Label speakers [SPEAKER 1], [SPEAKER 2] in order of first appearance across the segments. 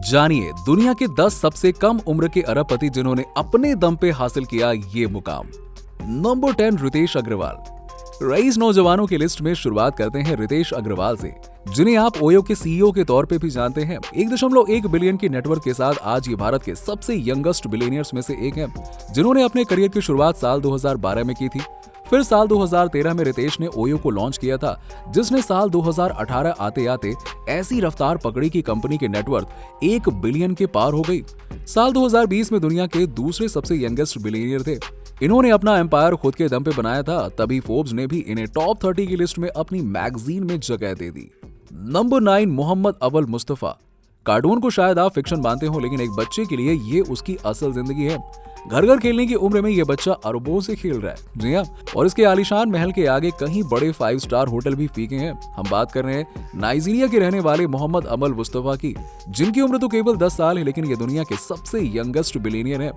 [SPEAKER 1] जानिए दुनिया के 10 सबसे कम उम्र के अरबपति जिन्होंने अपने दम पे हासिल किया ये मुकाम। नंबर 10 रितेश अग्रवाल। रईस नौजवानों की लिस्ट में शुरुआत करते हैं रितेश अग्रवाल से, जिन्हें आप ओयो के सीईओ के तौर पे भी जानते हैं। 1.1 बिलियन की नेटवर्क के साथ आज ये भारत के सबसे यंगेस्ट बिलियनियर्स में से एक हैं, जिन्होंने अपने करियर की शुरुआत साल 2012 में की थी। फिर साल 2013 में रितेश ने ओयो को लॉन्च किया था, जिसने साल 2018 आते आते ऐसी रफ्तार पकड़ी कि कंपनी के नेटवर्थ 1 बिलियन के पार हो गई। साल 2020 में दुनिया के दूसरे सबसे यंगेस्ट बिलियनियर थे। इन्होंने अपना एम्पायर खुद के दम पे बनाया था, तभी फोर्ब्स ने भी इन्हें टॉप 30 की लिस्ट में अपनी मैगजीन में जगह दे दी। नंबर 9 मोहम्मद अव्वल मुस्तफा। कार्टून को शायद आप फिक्शन मानते हो, लेकिन एक बच्चे के लिए ये उसकी असल जिंदगी है। घर घर खेलने की उम्र में ये बच्चा अरबों से खेल रहा है, जी हाँ, और इसके आलीशान महल के आगे कहीं बड़े 5 स्टार होटल भी फीके हैं। हम बात कर रहे हैं नाइजीरिया के रहने वाले मोहम्मद अव्वल मुस्तफा की, जिनकी उम्र तो केवल 10 साल है, लेकिन ये दुनिया के सबसे यंगेस्ट बिलियनियर है।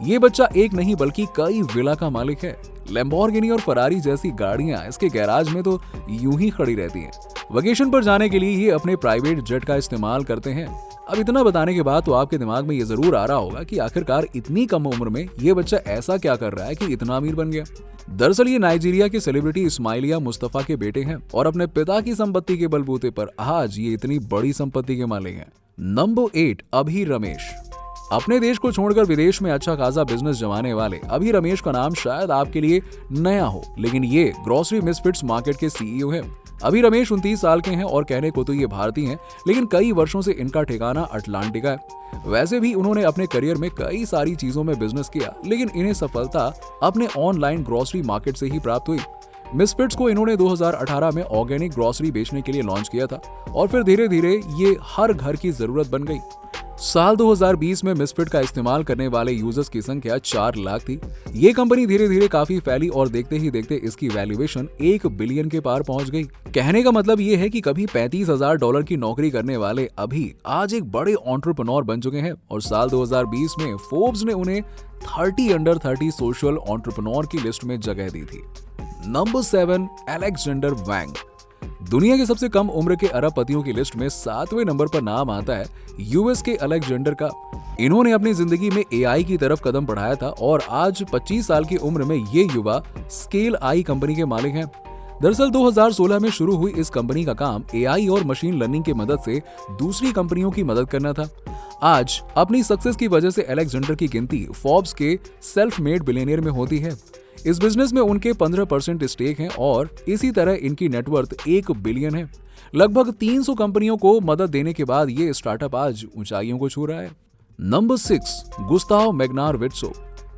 [SPEAKER 1] ये बच्चा एक नहीं बल्कि कई विला का मालिक है। लैम्बोर्गिनी और फरारी जैसी गाड़ियां इसके गैराज में तो यूं ही खड़ी रहती हैं। वेकेशन पर जाने के लिए ये अपने प्राइवेट जेट का इस्तेमाल करते हैं। अब इतना बताने के बाद तो आपके दिमाग में ये जरूर आ रहा होगा कि आखिरकार इतनी कम उम्र में ये बच्चा ऐसा क्या कर रहा है कि इतना अमीर बन गया। दरअसल ये नाइजीरिया के सेलिब्रिटी इस्माइलिया मुस्तफा के बेटे हैं और अपने पिता की संपत्ति के बलबूते पर आज ये इतनी बड़ी संपत्ति के मालिक हैं। नंबर 8 अभी रमेश। अपने देश को छोड़कर विदेश में अच्छा खासा बिजनेस जमाने वाले अभी रमेश का नाम शायद आपके लिए नया हो, लेकिन ये ग्रोसरी मिसफिट्स मार्केट के सीईओ हैं। अभी रमेश 29 साल के हैं और कहने को तो ये भारतीय हैं, लेकिन कई वर्षों से इनका ठिकाना अटलांटिका है। वैसे भी उन्होंने अपने करियर में कई सारी चीजों में बिजनेस किया, लेकिन इन्हें सफलता अपने ऑनलाइन ग्रोसरी मार्केट से ही प्राप्त हुई। मिसफिट्स को इन्होंने 2018 में ऑर्गेनिक ग्रोसरी बेचने के लिए लॉन्च किया था और फिर धीरे धीरे ये हर घर की जरूरत बन गई। साल 2020 में मिसफिट का इस्तेमाल करने वाले यूजर्स की संख्या 4 लाख थी। ये कंपनी धीरे धीरे काफी फैली और देखते ही देखते इसकी वैल्यूएशन 1 बिलियन के पार पहुंच गई। कहने का मतलब ये है कि कभी $35,000 की नौकरी करने वाले अभी आज एक बड़े एंटरप्रेन्योर बन चुके हैं और साल 2020 में फोर्ब्स ने उन्हें 30 अंडर 30 सोशल एंटरप्रेन्योर की लिस्ट में जगह दी थी। नंबर 7 अलेक्जेंडर वैंग। दुनिया के सबसे कम उम्र के अरबपतियों की लिस्ट में 7वें नंबर पर नाम आता है यूएस के अलेक्जेंडर का। इन्होंने अपनी जिंदगी में एआई की तरफ कदम बढ़ाया था और आज 25 साल की उम्र में ये युवा स्केल आई कंपनी के मालिक हैं। दरअसल 2016 में शुरू हुई इस कंपनी का काम एआई और मशीन लर्निंग की मदद से दूसरी कंपनियों की मदद करना था। आज अपनी सक्सेस की वजह से अलेक्जेंडर की गिनती फोर्ब्स के सेल्फ मेड बिलियनियर में होती है। इस बिजनेस में उनके 15% स्टेक हैं और इसी तरह इनकी नेटवर्थ 1 बिलियन है। लगभग 300 कंपनियों को मदद देने के बाद ये स्टार्टअप आज ऊंचाइयों को छू रहा है। Number 6 Gustav Magnar Witsoe.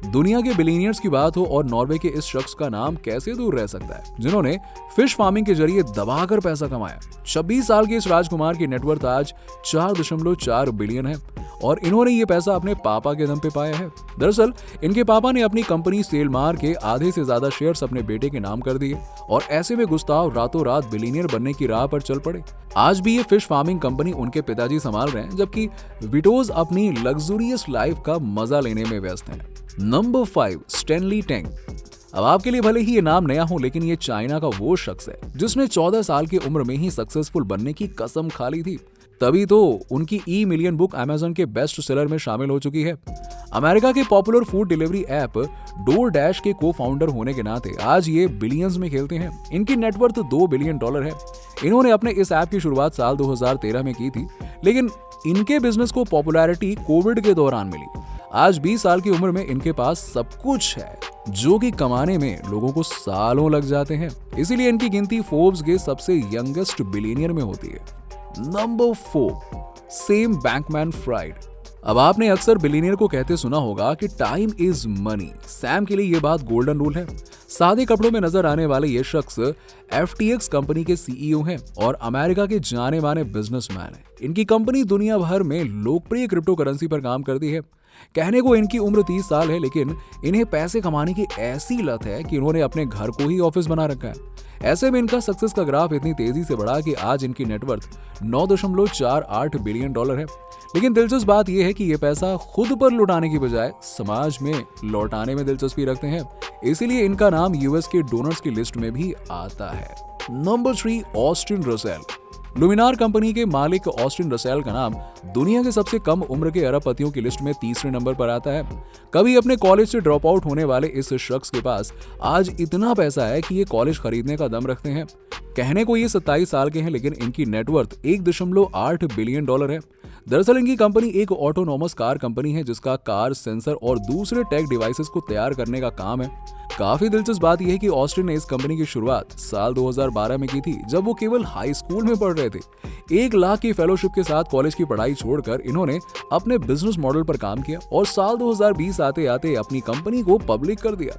[SPEAKER 1] दुनिया के बिलियनियर्स की बात हो और नॉर्वे के इस शख्स का नाम कैसे दूर रह सकता है, जिन्होंने फिश फार्मिंग के जरिए दबाकर पैसा कमाया। 26 साल के इस राजकुमार की नेटवर्थ आज 4.4 बिलियन है और इन्होंने ये पैसा अपने पापा के दम पे पाया है। दरअसल इनके पापा ने अपनी कंपनी सेलमार के आधे से ज्यादा शेयर्स अपने बेटे के नाम कर दिए और ऐसे में गुस्ताव रातों रात बिलियनियर बनने की राह पर चल पड़े। आज भी ये फिश फार्मिंग कंपनी उनके पिताजी संभाल रहे हैं, जबकि विटोज अपनी लग्जूरियस लाइफ का मजा लेने में व्यस्त हैं। Number 5 Stanley tang. अब आपके लिए भले ही ये नाम नया हो, लेकिन ये चाइना का वो शख्स है जिसने 14 साल की उम्र में ही सक्सेसफुल बनने की कसम खा ली थी। तभी तो उनकी ई-मिलियन बुक अमेज़न के बेस्ट सेलर में शामिल हो चुकी है। अमेरिका के popular food delivery app door dash के को फाउंडर होने के नाते आज ये बिलियंस में खेलते हैं। इनकी नेटवर्थ $2 बिलियन है। इन्होंने अपने इस ऐप की शुरुआत साल 2013 में की थी, लेकिन इनके बिजनेस को पॉपुलैरिटी कोविड के दौरान मिली। आज 20 साल की उम्र में इनके पास सब कुछ है, जो कि कमाने में लोगों को सालों लग जाते हैं। इसीलिए इनकी गिनती फोर्ब्स के सबसे यंगेस्ट बिलियनियर में होती है। Number 4 Sam Bankman-fried. अब आपने अक्सर बिलियनियर को कहते सुना होगा कि टाइम इज मनी। सैम के लिए ये बात गोल्डन रूल है। सादे कपड़ों में नजर आने वाले ये शख्स FTX कंपनी के सीईओ हैं और अमेरिका के जाने माने बिजनेसमैन हैं। इनकी कंपनी दुनिया भर में लोकप्रिय क्रिप्टो करेंसी पर काम करती है। कहने को इनकी उम्र 30 साल है, लेकिन इन्हें पैसे कमाने की ऐसी लत है कि इन्होंने अपने घर को ही ऑफिस बना रखा है। ऐसे में इनका सक्सेस का ग्राफ इतनी तेजी से बढ़ा कि आज इनकी नेटवर्थ $9.48 बिलियन है। लेकिन दिलचस्प बात यह है कि ये पैसा खुद पर लुटाने की बजाय समाज में लौटाने में दिलचस्पी रखते हैं। इसीलिए इनका नाम यूएस के डोनर्स की लिस्ट में भी आता है। Number 3 Austin Russell. Luminar company के मालिक ऑस्टिन रसेल का नाम दुनिया के सबसे कम उम्र के अरबपतियों की लिस्ट में तीसरे नंबर पर आता है। कभी अपने कॉलेज से ड्रॉप आउट होने वाले इस शख्स के पास आज इतना पैसा है कि ये कॉलेज खरीदने का दम रखते हैं। कहने को ये 27 साल के हैं, लेकिन इनकी नेटवर्थ 1.8 बिलियन डॉलर है। दरअसल इनकी कंपनी एक ऑटोनोमस कार कंपनी है जिसका कार, सेंसर और दूसरे टेक डिवाइसेस को तैयार करने का काम है। काफी दिलचस्प बात यह है कि ऑस्टिन ने इस कंपनी की शुरुआत साल 2012 में की थी, जब वो केवल हाई स्कूल में पढ़ रहे थे। 1 लाख की फेलोशिप के साथ कॉलेज की पढ़ाई छोड़कर इन्होंने अपने बिजनेस मॉडल पर काम किया और साल 2020 आते आते अपनी कंपनी को पब्लिक कर दिया।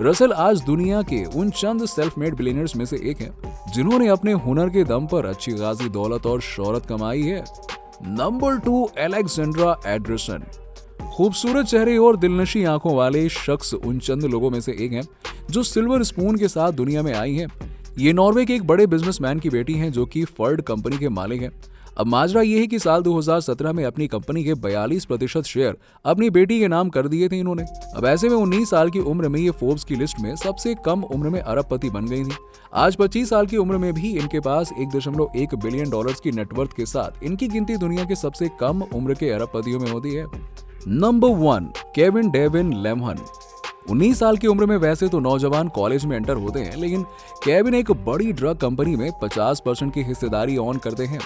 [SPEAKER 1] रसेल आज दुनिया के उन चंद सेल्फ मेड बिलियनर्स में से एक हैं जिन्होंने अपने हुनर के दम पर अच्छी खासी दौलत और शोहरत कमाई है। Number 2, Alexandra Anderson. खूबसूरत चेहरे और दिलनशी आंखों वाले शख्स उन चंद लोगों में से एक हैं जो सिल्वर स्पून के साथ दुनिया में आई हैं। ये नॉर्वे के एक बड़े बिजनेसमैन की बेटी हैं जो कि फर्ड कंपनी के मालिक हैं। अब माजरा ये है कि साल 2017 में अपनी कंपनी के 42% शेयर अपनी बेटी के नाम कर दिए थे इन्होंने। अब ऐसे में 19 साल की उम्र में ये फोर्ब्स की लिस्ट में सबसे कम उम्र में अरबपति बन गई थी। आज 25 साल की उम्र में भी इनके पास 1.1 बिलियन डॉलर्स की नेटवर्थ के साथ इनकी गिनती दुनिया के सबसे कम उम्र के अरबपतियों में होती है। Number 1, Kevin Devine लेमहन। 19 साल की उम्र में वैसे तो नौजवान कॉलेज में एंटर होते हैं, लेकिन केविन एक बड़ी ड्रग कंपनी में 50% की हिस्सेदारी ऑन करते हैं।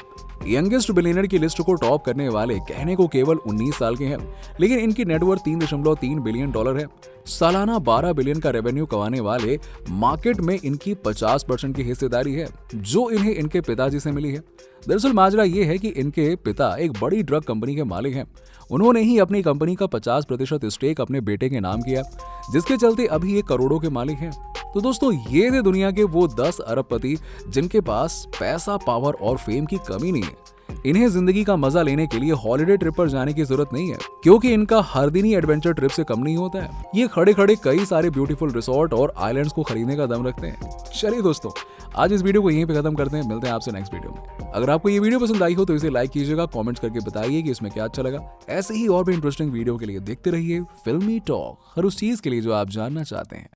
[SPEAKER 1] यंगेस्ट बिलियनर की लिस्ट को टॉप करने वाले कहने को केवल 19 साल के हैं, लेकिन इनकी नेटवर्थ 3.3 बिलियन डॉलर है। सालाना 12 बिलियन का रेवेन्यू कमाने वाले मार्केट में इनकी 50% की हिस्सेदारी है, जो इन्हें इनके पिताजी से मिली है। दरअसल माजरा ये है कि इनके पिता एक बड़ी ड्रग कंपनी के मालिक हैं। उन्होंने ही अपनी कंपनी का 50% स्टेक अपने बेटे के नाम किया, जिसके चलते अभी ये करोड़ों के मालिक हैं। तो दोस्तों, ये थे दुनिया के वो 10 अरबपति जिनके पास पैसा, पावर और फेम की कमी नहीं है। इन्हें जिंदगी का मजा लेने के लिए हॉलिडे ट्रिप पर जाने की जरूरत नहीं है, क्योंकि इनका हर दिन ही एडवेंचर ट्रिप से कम नहीं होता है। ये खड़े खड़े कई सारे ब्यूटीफुल रिसोर्ट और आइलैंड्स को खरीदने का दम रखते हैं। चलिए दोस्तों, आज इस वीडियो को यहीं पे खत्म करते हैं। मिलते हैं आपसे नेक्स्ट वीडियो में। अगर आपको ये वीडियो पसंद आई हो तो इसे लाइक कीजिएगा, कमेंट्स करके बताइए कि इसमें क्या अच्छा लगा। ऐसे ही और भी इंटरेस्टिंग वीडियो के लिए देखते रहिए फिल्मी टॉक, हर उस चीज के लिए जो आप जानना चाहते हैं।